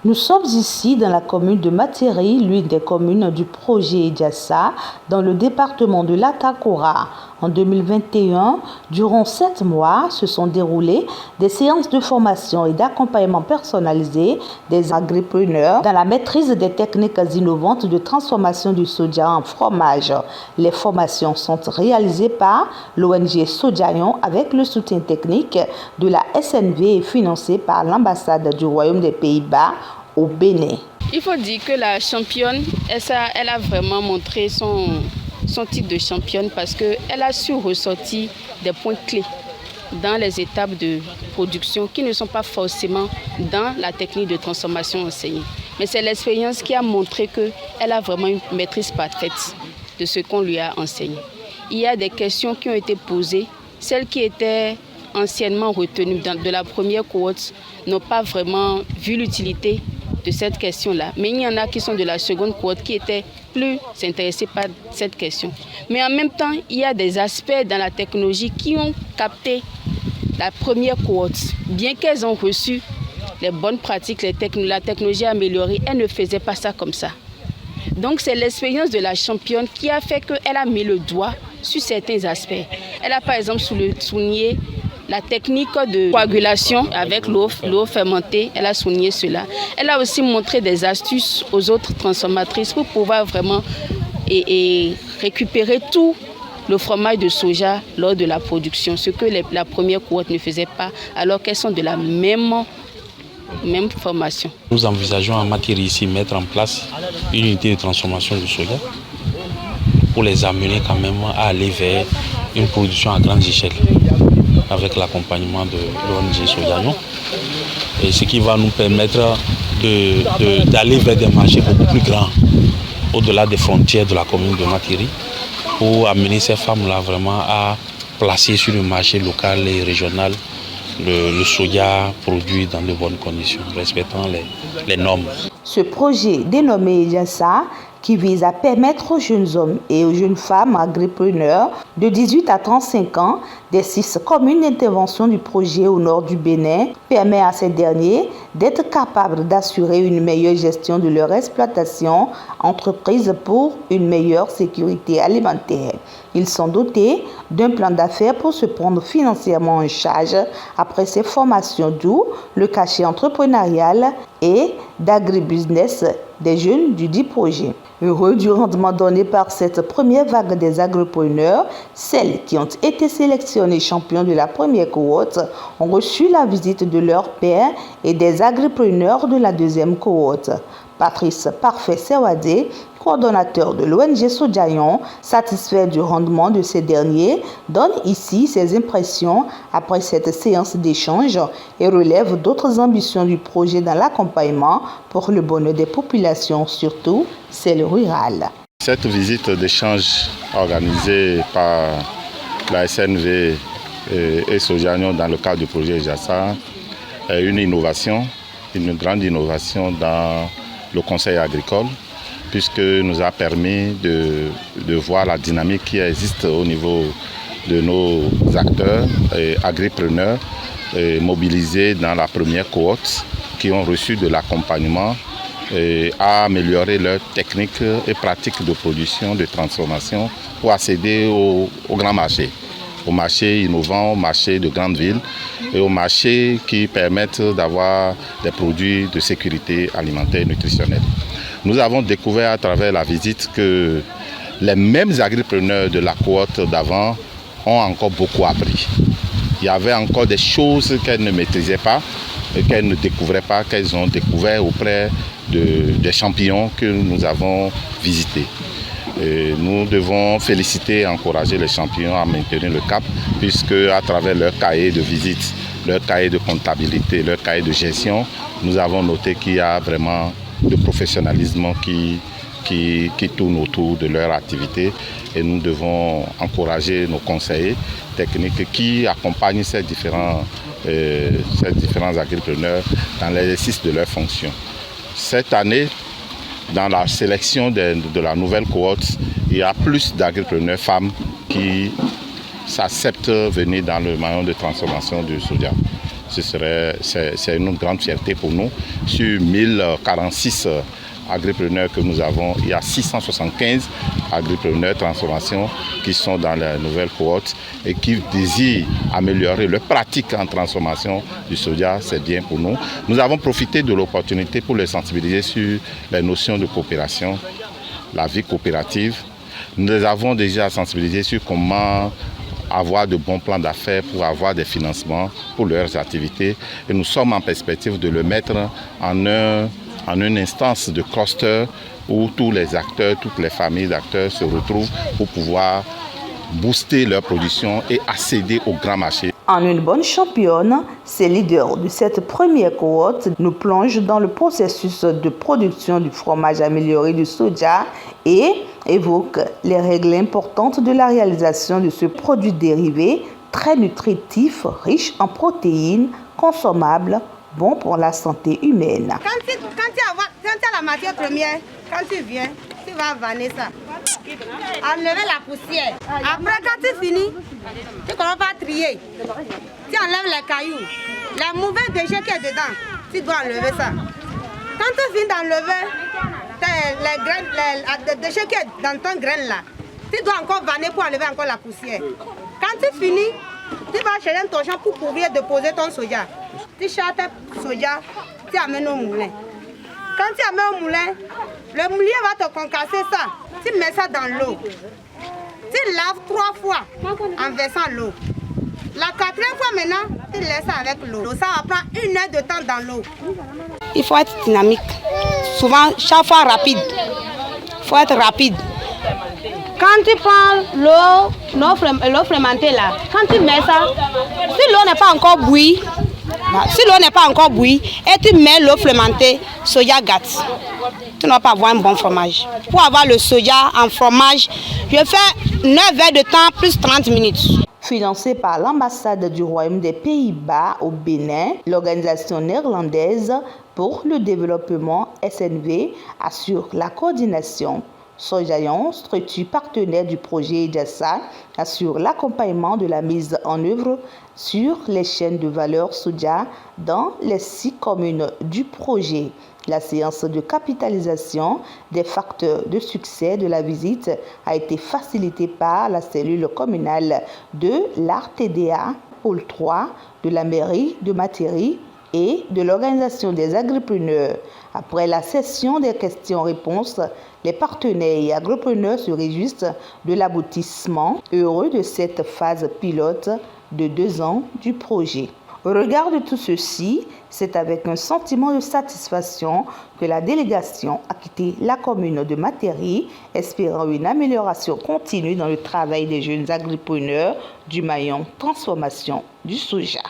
Nous sommes ici dans la commune de Matiri, l'une des communes du projet Ediassa, dans le département de l'Atakora. En 2021, durant 7 mois, se sont déroulées des séances de formation et d'accompagnement personnalisé des agripreneurs dans la maîtrise des techniques innovantes de transformation du soja en fromage. Les formations sont réalisées par l'ONG Sojayon avec le soutien technique de la SNV et financées par l'ambassade du Royaume des Pays-Bas au Bénin. Il faut dire que la championne, elle a vraiment montré son titre de championne parce qu'elle a su ressortir des points clés dans les étapes de production qui ne sont pas forcément dans la technique de transformation enseignée. Mais c'est l'expérience qui a montré qu'elle a vraiment une maîtrise parfaite de ce qu'on lui a enseigné. Il y a des questions qui ont été posées, celles qui étaient anciennement retenues de la première cohorte n'ont pas vraiment vu l'utilité de cette question-là. Mais il y en a qui sont de la seconde cohorte qui étaient plus intéressés par cette question. Mais en même temps, il y a des aspects dans la technologie qui ont capté la première cohorte. Bien qu'elles ont reçu les bonnes pratiques, la technologie améliorée, elles ne faisaient pas ça comme ça. Donc c'est l'expérience de la championne qui a fait qu'elle a mis le doigt sur certains aspects. Elle a par exemple souligné la technique de coagulation avec l'eau fermentée, elle a souligné cela. Elle a aussi montré des astuces aux autres transformatrices pour pouvoir vraiment récupérer tout le fromage de soja lors de la production, ce que la première cohorte ne faisait pas, alors qu'elles sont de la même formation. Nous envisageons à Matiri ici mettre en place une unité de transformation du soja pour les amener quand même à aller vers une production à grande échelle, avec l'accompagnement de l'ONG Sojayon, et ce qui va nous permettre d'aller vers des marchés beaucoup plus grands, au-delà des frontières de la commune de Matiri, pour amener ces femmes-là vraiment à placer sur le marché local et régional le soja produit dans de bonnes conditions, respectant les normes. Ce projet dénommé Ediassa, qui vise à permettre aux jeunes hommes et aux jeunes femmes agripreneurs de 18 à 35 ans des 6 communes d'intervention du projet au nord du Bénin, permet à ces derniers d'être capables d'assurer une meilleure gestion de leur exploitation entreprise pour une meilleure sécurité alimentaire. Ils sont dotés d'un plan d'affaires pour se prendre financièrement en charge après ces formations, d'où le cachet entrepreneurial et d'agribusiness des jeunes du dit projet. Heureux du rendement donné par cette première vague des agripreneurs, celles qui ont été sélectionnées champions de la première cohorte ont reçu la visite de leurs pairs et des agripreneurs de la deuxième cohorte. Patrice Parfait Sewadé, coordonnateur de l'ONG Sojayon, satisfait du rendement de ces derniers, donne ici ses impressions après cette séance d'échange et relève d'autres ambitions du projet dans l'accompagnement pour le bonheur des populations, surtout celles rurales. Cette visite d'échange organisée par la SNV et Sojayon dans le cadre du projet Ediassa est une innovation, une grande innovation dans le conseil agricole, puisque nous a permis de voir la dynamique qui existe au niveau de nos acteurs et agripreneurs mobilisés dans la première cohorte, qui ont reçu de l'accompagnement à améliorer leurs techniques et pratiques de production, de transformation pour accéder au grand marché, aux marchés innovants, aux marchés de grandes villes et aux marchés qui permettent d'avoir des produits de sécurité alimentaire et nutritionnelle. Nous avons découvert à travers la visite que les mêmes agripreneurs de la cohorte d'avant ont encore beaucoup appris. Il y avait encore des choses qu'elles ne maîtrisaient pas, et qu'elles ne découvraient pas, qu'elles ont découvert auprès des champions que nous avons visités. Et nous devons féliciter et encourager les champions à maintenir le cap, puisque à travers leur cahier de visite, leur cahier de comptabilité, leur cahier de gestion, nous avons noté qu'il y a vraiment le professionnalisme qui tourne autour de leur activité, et nous devons encourager nos conseillers techniques qui accompagnent ces différents agripreneurs dans l'exercice de leurs fonctions. Cette année, dans la sélection de la nouvelle cohorte, il y a plus d'agripreneurs femmes qui s'acceptent venir dans le maillon de transformation du soja. c'est une grande fierté pour nous. Sur 1046 agripreneurs que nous avons, il y a 675 agripreneurs transformation qui sont dans la nouvelle cohorte et qui désirent améliorer leur pratique en transformation du soja. C'est bien pour nous. Nous avons profité de l'opportunité pour les sensibiliser sur les notions de coopération, la vie coopérative. Nous les avons déjà sensibilisés sur comment avoir de bons plans d'affaires pour avoir des financements pour leurs activités. Et nous sommes en perspective de le mettre en une instance de cluster où tous les acteurs, toutes les familles d'acteurs se retrouvent pour pouvoir booster leur production et accéder au grand marché. En une bonne championne, ces leaders de cette première cohorte nous plongent dans le processus de production du fromage amélioré du soja et évoquent les règles importantes de la réalisation de ce produit dérivé très nutritif, riche en protéines, consommable, bon pour la santé humaine. Quand tu as la matière première, quand tu viens, tu vas vanner ça. Enlever la poussière. Après, quand tu finis, tu commences par trier. Tu enlèves les cailloux. La mauvaise déchet qui est dedans, tu dois enlever ça. Quand tu finis d'enlever les déchets qui est dans ton grain là, tu dois encore vanner pour enlever encore la poussière. Quand tu finis, tu vas chercher un torchon pour pouvoir déposer ton soja. Tu charges ton soja, tu amènes au moulin. Quand tu amènes au moulin, le moulier va te concasser ça. Tu mets ça dans l'eau. Tu laves 3 fois en versant l'eau. La 4e fois maintenant, tu laisses ça avec l'eau. Ça va prendre 1 heure de temps dans l'eau. Il faut être dynamique. Souvent, chaque fois rapide. Il faut être rapide. Quand tu prends l'eau fermentée là, quand tu mets ça, si l'eau n'est pas encore bouillie, et tu mets l'eau fermentée, soja gâte, tu ne vas pas avoir un bon fromage. Pour avoir le soja en fromage, je fais 9 heures de temps plus 30 minutes. Financé par l'ambassade du Royaume des Pays-Bas au Bénin, l'organisation néerlandaise pour le développement SNV assure la coordination. Sojayon, structure partenaire du projet EJASA, assure l'accompagnement de la mise en œuvre sur les chaînes de valeur soja dans les 6 communes du projet. La séance de capitalisation des facteurs de succès de la visite a été facilitée par la cellule communale de l'ARTDA, pôle 3 de la mairie de Materi et de l'organisation des agripreneurs. Après la session des questions-réponses, les partenaires et agripreneurs se réjouissent de l'aboutissement heureux de cette phase pilote de 2 ans du projet. Au regard de tout ceci, c'est avec un sentiment de satisfaction que la délégation a quitté la commune de Materi, espérant une amélioration continue dans le travail des jeunes agripreneurs du maillon transformation du soja.